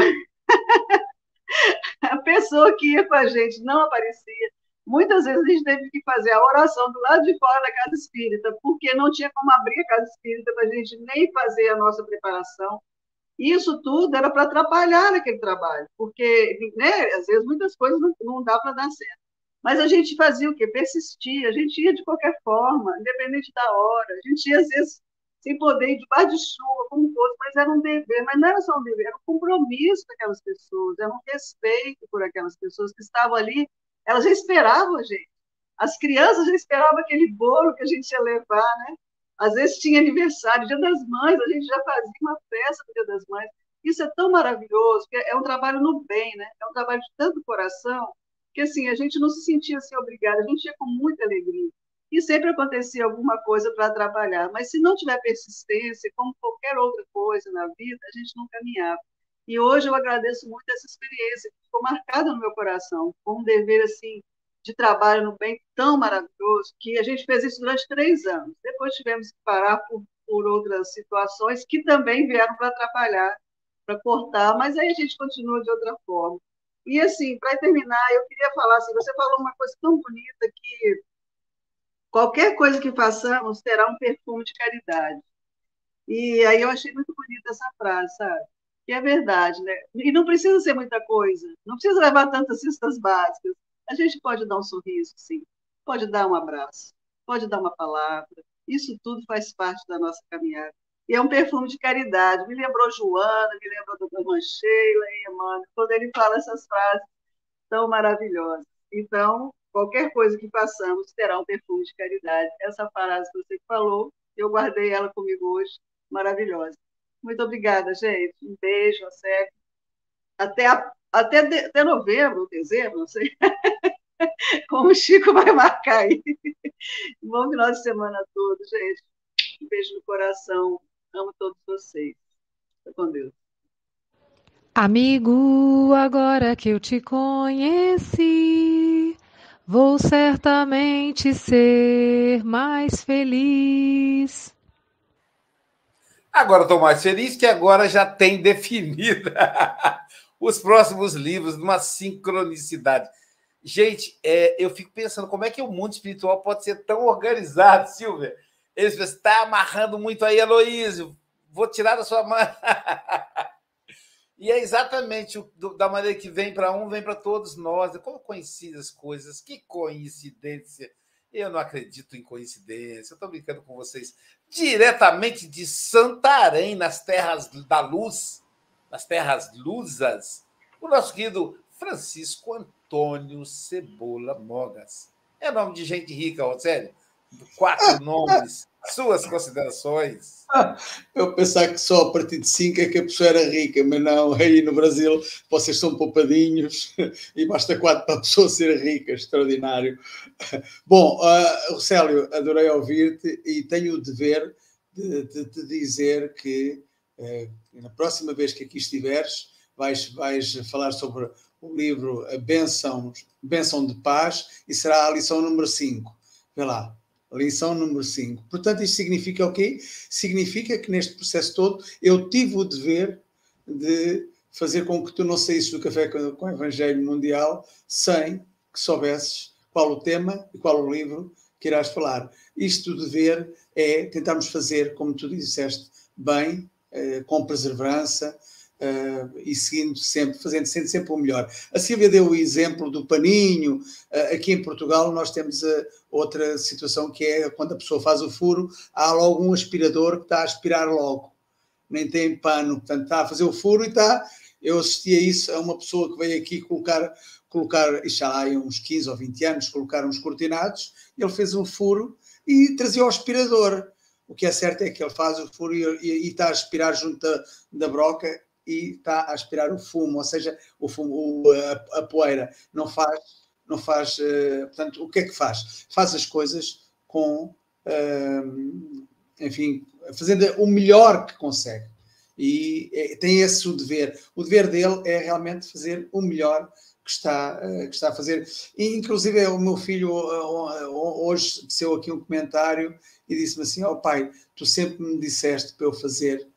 a pessoa que ia com a gente não aparecia. Muitas vezes a gente teve que fazer a oração do lado de fora da Casa Espírita, porque não tinha como abrir a Casa Espírita para a gente nem fazer a nossa preparação. E isso tudo era para atrapalhar naquele trabalho, porque, né, às vezes muitas coisas não dá para dar certo. Mas a gente fazia o quê? Persistia, a gente ia de qualquer forma, independente da hora, a gente ia, às vezes, sem poder ir debaixo de chuva, como fosse, mas era um dever, mas não era só um dever, era um compromisso daquelas pessoas, era um respeito por aquelas pessoas que estavam ali, elas já esperavam a gente. As crianças já esperavam aquele bolo que a gente ia levar, né? Às vezes tinha aniversário, Dia das Mães, a gente já fazia uma festa do Dia das Mães. Isso é tão maravilhoso, que é um trabalho no bem, né? É um trabalho de tanto coração, que assim, a gente não se sentia assim obrigada, a gente ia com muita alegria. E sempre acontecia alguma coisa para atrapalhar, mas se não tiver persistência, como qualquer outra coisa na vida, a gente não caminhava. E hoje eu agradeço muito essa experiência, que ficou marcada no meu coração, com um dever assim de trabalho no bem tão maravilhoso, que a gente fez isso durante 3 anos. Depois tivemos que parar por outras situações que também vieram para atrapalhar, para cortar, mas aí a gente continua de outra forma. E, assim, para terminar, eu queria falar assim, você falou uma coisa tão bonita que qualquer coisa que façamos terá um perfume de caridade. E aí eu achei muito bonita essa frase, sabe? Que é verdade, né? E não precisa ser muita coisa, não precisa levar tantas cestas básicas. A gente pode dar um sorriso, sim, pode dar um abraço, pode dar uma palavra. Isso tudo faz parte da nossa caminhada. E é um perfume de caridade. Me lembrou Joana, me lembrou da irmã Sheila e Emmanuel, quando ele fala essas frases tão maravilhosas. Então, qualquer coisa que façamos terá um perfume de caridade. Essa frase que você falou, eu guardei ela comigo hoje, maravilhosa. Muito obrigada, gente. Um beijo, Sé. Até novembro, dezembro, não sei como o Chico vai marcar aí. Bom final de semana a todos, gente. Um beijo no coração. Amo todos vocês. Fica com Deus. Amigo, agora que eu te conheci, vou certamente ser mais feliz. Agora estou mais feliz que agora já tem definida os próximos livros numa sincronicidade. Gente, eu fico pensando como é que o mundo espiritual pode ser tão organizado, Silvia. Eles está amarrando muito aí, Aloísio. Vou tirar da sua mão. E é exatamente da maneira que vem para um, vem para todos nós. Como coincidem as coisas, que coincidência. Eu não acredito em coincidência. Eu estou brincando com vocês. Diretamente de Santarém, nas terras da luz, nas terras lusas, o nosso querido Francisco Antônio Cebola Mogas. É nome de gente rica, Rosélio? 4 nomes. Suas considerações. Eu pensava que só a partir de 5 é que a pessoa era rica, mas não, aí no Brasil vocês são poupadinhos e basta 4 para a pessoa ser rica, extraordinário. Bom, Rosélio, adorei ouvir-te e tenho o dever de te dizer que na próxima vez que aqui estiveres vais falar sobre o livro A Bênção de Paz e será a lição número 5. Vê lá. Lição número 5. Portanto, isto significa o quê? Significa que neste processo todo eu tive o dever de fazer com que tu não saísses do Café com o Evangelho Mundial sem que soubesses qual o tema e qual o livro que irás falar. Isto do dever é tentarmos fazer, como tu disseste, bem, com perseverança, e seguindo sempre, fazendo sempre o melhor. A Sílvia deu o exemplo do paninho. Aqui em Portugal nós temos outra situação que é quando a pessoa faz o furo, há logo um aspirador que está a aspirar logo, nem tem pano, portanto está a fazer o furo e está. Eu assisti a isso, a uma pessoa que veio aqui colocar isto já há uns 15 ou 20 anos, colocar uns cortinados, ele fez um furo e trazia o aspirador. O que é certo é que ele faz o furo e está a aspirar junto da broca e está a aspirar o fumo, ou seja, o fumo, a poeira. Não faz, portanto, o que é que faz? Faz as coisas com, enfim, fazendo o melhor que consegue. E tem esse o dever. O dever dele é realmente fazer o melhor que está a fazer. E, inclusive, o meu filho hoje desceu aqui um comentário e disse-me assim: pai, tu sempre me disseste para eu fazer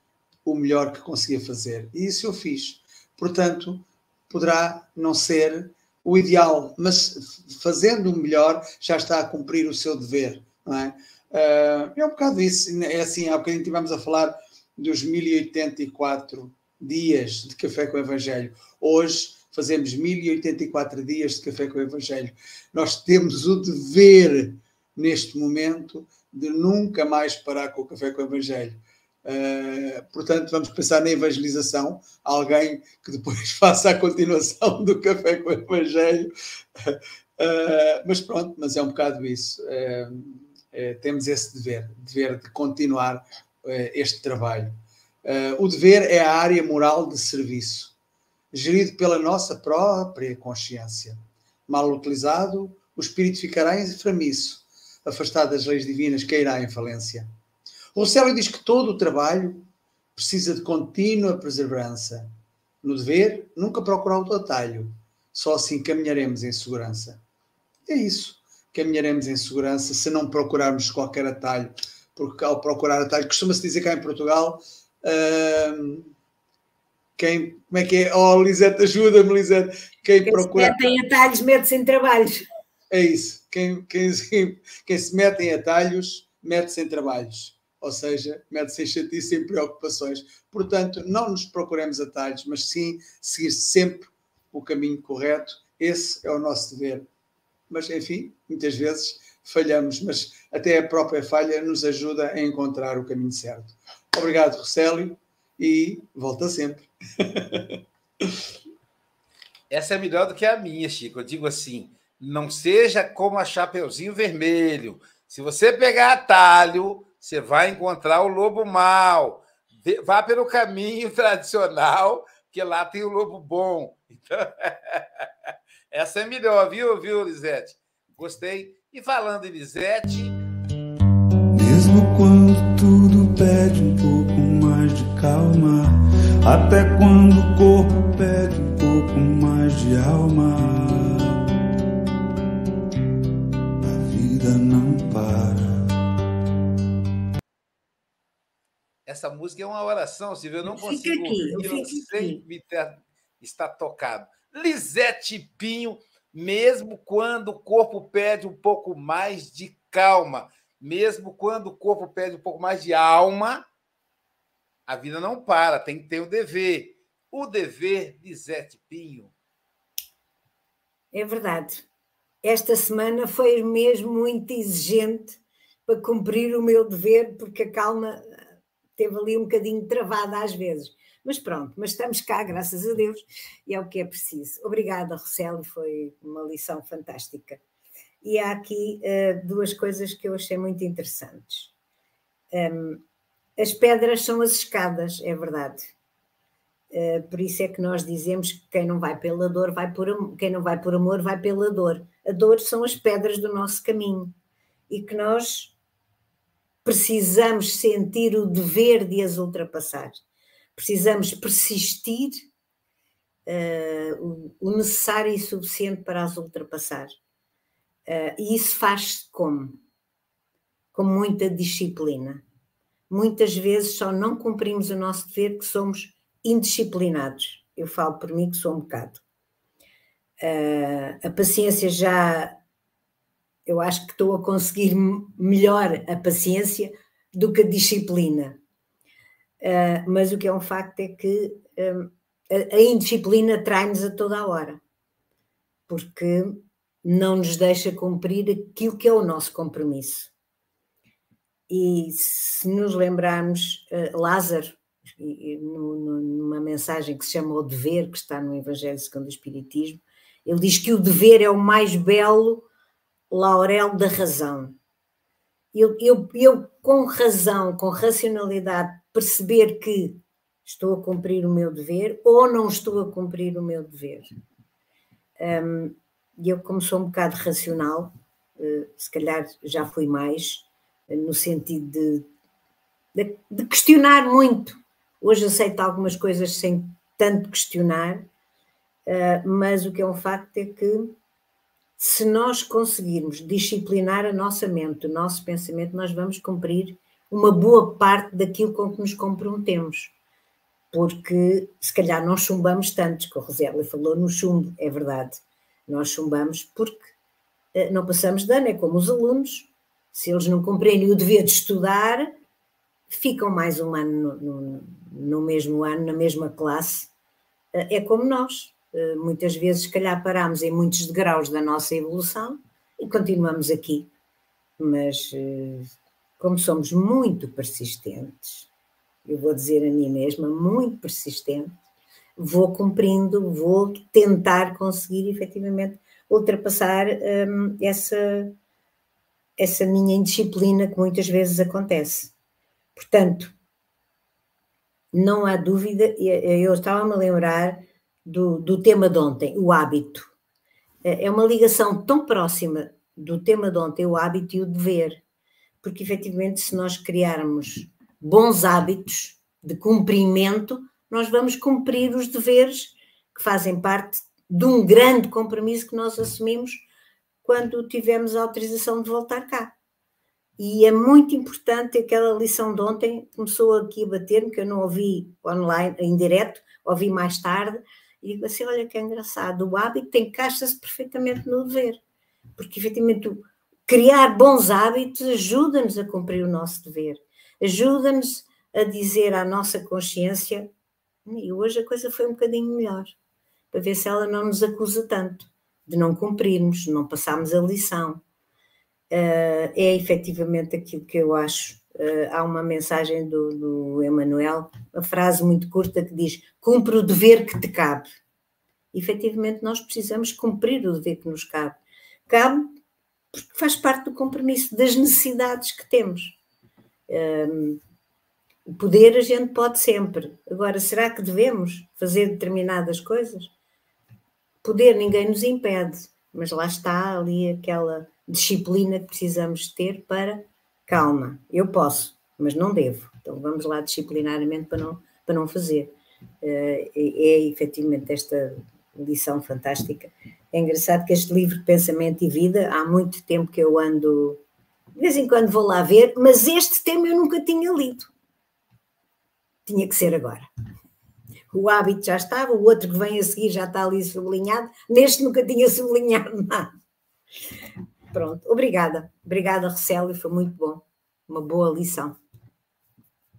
o melhor que conseguia fazer. E isso eu fiz. Portanto, poderá não ser o ideal, mas fazendo o melhor já está a cumprir o seu dever, não é? É um bocado isso. É assim, há bocadinho estivemos a falar dos 1084 dias de Café com o Evangelho. Hoje fazemos 1084 dias de Café com o Evangelho. Nós temos o dever, neste momento, de nunca mais parar com o Café com o Evangelho. Portanto, vamos pensar na evangelização, alguém que depois faça a continuação do Café com o Evangelho. Mas pronto, mas é um bocado isso. Temos esse dever de continuar este trabalho. O dever é a área moral de serviço, gerido pela nossa própria consciência. Mal utilizado, o espírito ficará enfermiço, afastado das leis divinas, cairá em falência. O Rosselli diz que todo o trabalho precisa de contínua perseverança. No dever, nunca procurar o atalho. Só assim caminharemos em segurança. É isso. Caminharemos em segurança se não procurarmos qualquer atalho. Porque ao procurar atalho, costuma-se dizer cá em Portugal... como é que é? Oh, Lisete, ajuda-me, Lisete. Quem procura... se mete em atalhos, mete-se em trabalhos. É isso. Quem se mete em atalhos, mete-se em trabalhos. Ou seja, mete-se em chatice, em preocupações. Portanto, não nos procuremos atalhos, mas sim seguir sempre o caminho correto. Esse é o nosso dever. Mas, enfim, muitas vezes falhamos, mas até a própria falha nos ajuda a encontrar o caminho certo. Obrigado, Rosselli, e volta sempre. Essa é melhor do que a minha, Chico. Eu digo assim, não seja como a Chapeuzinho Vermelho. Se você pegar atalho, você vai encontrar o lobo mau. Vá pelo caminho tradicional, que lá tem o lobo bom. Então, essa é melhor, viu, Lisete? Gostei. E falando em Lisete... Mesmo quando tudo pede um pouco mais de calma, até quando o corpo pede um pouco mais de alma, a vida não para. Essa música é uma oração, Silvio. Eu não consigo ouvir sem estar tocado. Lisete Pinho, mesmo quando o corpo pede um pouco mais de calma, mesmo quando o corpo pede um pouco mais de alma, a vida não para, tem que ter o dever. O dever, Lisete Pinho. É verdade. Esta semana foi mesmo muito exigente para cumprir o meu dever, porque a calma teve ali um bocadinho travada às vezes. Mas pronto, mas estamos cá, graças a Deus, e é o que é preciso. Obrigada, Rosselli, foi uma lição fantástica. E há aqui duas coisas que eu achei muito interessantes. As pedras são as escadas, é verdade. Por isso é que nós dizemos que quem não vai pela dor, quem não vai por amor, vai pela dor. A dor são as pedras do nosso caminho e que nós precisamos sentir o dever de as ultrapassar. Precisamos persistir o necessário e suficiente para as ultrapassar. E isso faz-se como? Com muita disciplina. Muitas vezes só não cumprimos o nosso dever porque somos indisciplinados. Eu falo por mim que sou um bocado. A paciência já... Eu acho que estou a conseguir melhor a paciência do que a disciplina. Mas o que é um facto é que a indisciplina trai-nos a toda a hora. Porque não nos deixa cumprir aquilo que é o nosso compromisso. E se nos lembrarmos, Lázaro, numa mensagem que se chama O Dever, que está no Evangelho segundo o Espiritismo, ele diz que o dever é o mais belo laurel da razão. Eu com razão, com racionalidade, perceber que estou a cumprir o meu dever ou não estou a cumprir o meu dever. E eu, como sou um bocado racional, se calhar já fui mais, no sentido de questionar muito. Hoje aceito algumas coisas sem tanto questionar, mas o que é um facto é que se nós conseguirmos disciplinar a nossa mente, o nosso pensamento, nós vamos cumprir uma boa parte daquilo com que nos comprometemos. Porque se calhar não chumbamos tanto, que o Rosselli falou no chumbo, é verdade. Nós chumbamos porque não passamos de ano, é como os alunos. Se eles não cumprirem o dever de estudar, ficam mais um ano no mesmo ano, na mesma classe. É como nós. Muitas vezes, se calhar, paramos em muitos degraus da nossa evolução e continuamos aqui. Mas, como somos muito persistentes, eu vou dizer a mim mesma, muito persistente, vou cumprindo, vou tentar conseguir, efetivamente, ultrapassar essa minha indisciplina que muitas vezes acontece. Portanto, não há dúvida, eu estava-me a lembrar do tema de ontem, o hábito. É uma ligação tão próxima do tema de ontem, o hábito e o dever, porque efetivamente se nós criarmos bons hábitos de cumprimento, nós vamos cumprir os deveres que fazem parte de um grande compromisso que nós assumimos quando tivemos a autorização de voltar cá. E é muito importante, aquela lição de ontem começou aqui a bater-me, que eu não ouvi online, em direto, ouvi mais tarde, e digo assim, olha que é engraçado, o hábito encaixa-se perfeitamente no dever, porque efetivamente criar bons hábitos ajuda-nos a cumprir o nosso dever, ajuda-nos a dizer à nossa consciência, e hoje a coisa foi um bocadinho melhor, para ver se ela não nos acusa tanto, de não cumprirmos, de não passarmos a lição. É efetivamente aquilo que eu acho. Há uma mensagem do Emmanuel, uma frase muito curta que diz, cumpre o dever que te cabe. Efetivamente nós precisamos cumprir o dever que nos cabe. Cabe porque faz parte do compromisso, das necessidades que temos. O poder a gente pode sempre. Agora, será que devemos fazer determinadas coisas? Poder ninguém nos impede, mas lá está ali aquela disciplina que precisamos ter para, calma, eu posso, mas não devo. Então vamos lá disciplinarmente para não fazer. É efetivamente esta lição fantástica. É engraçado que este livro de Pensamento e Vida, há muito tempo que eu ando, de vez em quando vou lá ver, mas este tema eu nunca tinha lido. Tinha que ser agora. O hábito já estava, o outro que vem a seguir já está ali sublinhado, neste nunca tinha sublinhado nada. Pronto, obrigada. Obrigada, Rocélio, foi muito bom. Uma boa lição.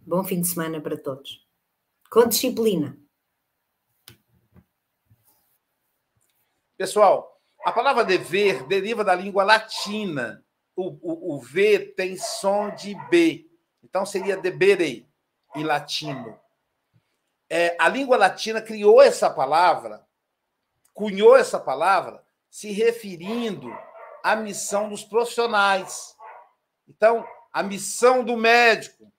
Bom fim de semana para todos. Com disciplina. Pessoal, a palavra dever deriva da língua latina. O V tem som de B. Então, seria debere em latino. A língua latina criou essa palavra, cunhou essa palavra, se referindo à missão dos profissionais. Então, a missão do médico,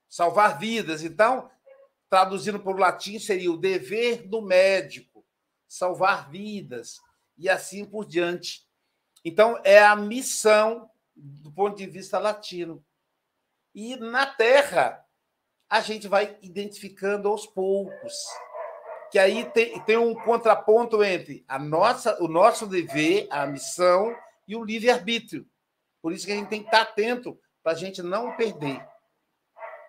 salvar vidas. Então, traduzindo para o latim, seria o dever do médico, salvar vidas, e assim por diante. Então, é a missão do ponto de vista latino. E na Terra, a gente vai identificando aos poucos, que aí tem um contraponto entre o nosso dever, a missão, e o livre-arbítrio. Por isso que a gente tem que estar atento para a gente não perder.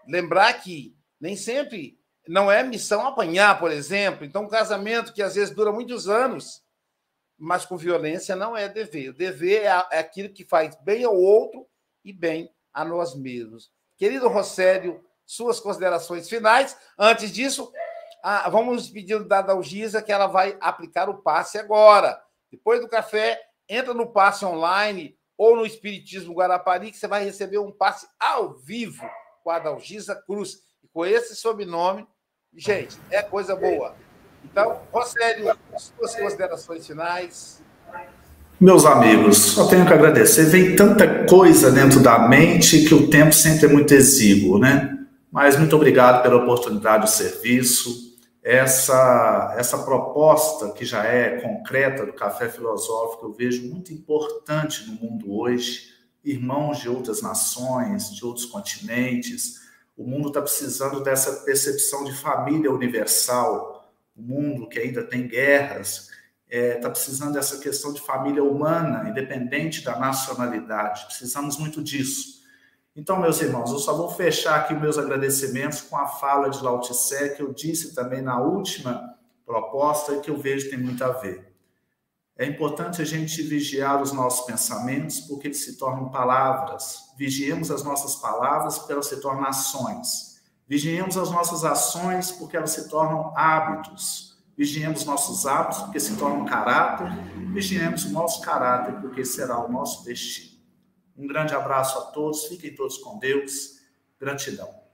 Lembrar que nem sempre não é missão apanhar, por exemplo. Então, um casamento que às vezes dura muitos anos, mas com violência não é dever. O dever é aquilo que faz bem ao outro e bem a nós mesmos. Querido Rocélio, suas considerações finais. Antes disso, vamos pedir da Dalgisa que ela vai aplicar o passe agora. Depois do café, entra no passe online ou no Espiritismo Guarapari, que você vai receber um passe ao vivo com a Dalgisa Cruz. E com esse sobrenome, gente, é coisa boa. Então, Rocélio, suas considerações finais. Meus amigos, só tenho que agradecer. Vem tanta coisa dentro da mente que o tempo sempre é muito exíguo, né? Mas muito obrigado pela oportunidade do serviço. Essa proposta que já é concreta do Café Filosófico, eu vejo muito importante no mundo hoje. Irmãos de outras nações, de outros continentes. O mundo está precisando dessa percepção de família universal. O mundo que ainda tem guerras está precisando dessa questão de família humana, independente da nacionalidade. Precisamos muito disso. Então, meus irmãos, eu só vou fechar aqui meus agradecimentos com a fala de Lao Tse, que eu disse também na última proposta e que eu vejo tem muito a ver. É importante a gente vigiar os nossos pensamentos, porque eles se tornam palavras. Vigiemos as nossas palavras, porque elas se tornam ações. Vigiemos as nossas ações, porque elas se tornam hábitos. Vigiemos nossos hábitos, porque se tornam caráter. Vigiemos o nosso caráter, porque será o nosso destino. Um grande abraço a todos, fiquem todos com Deus. Gratidão.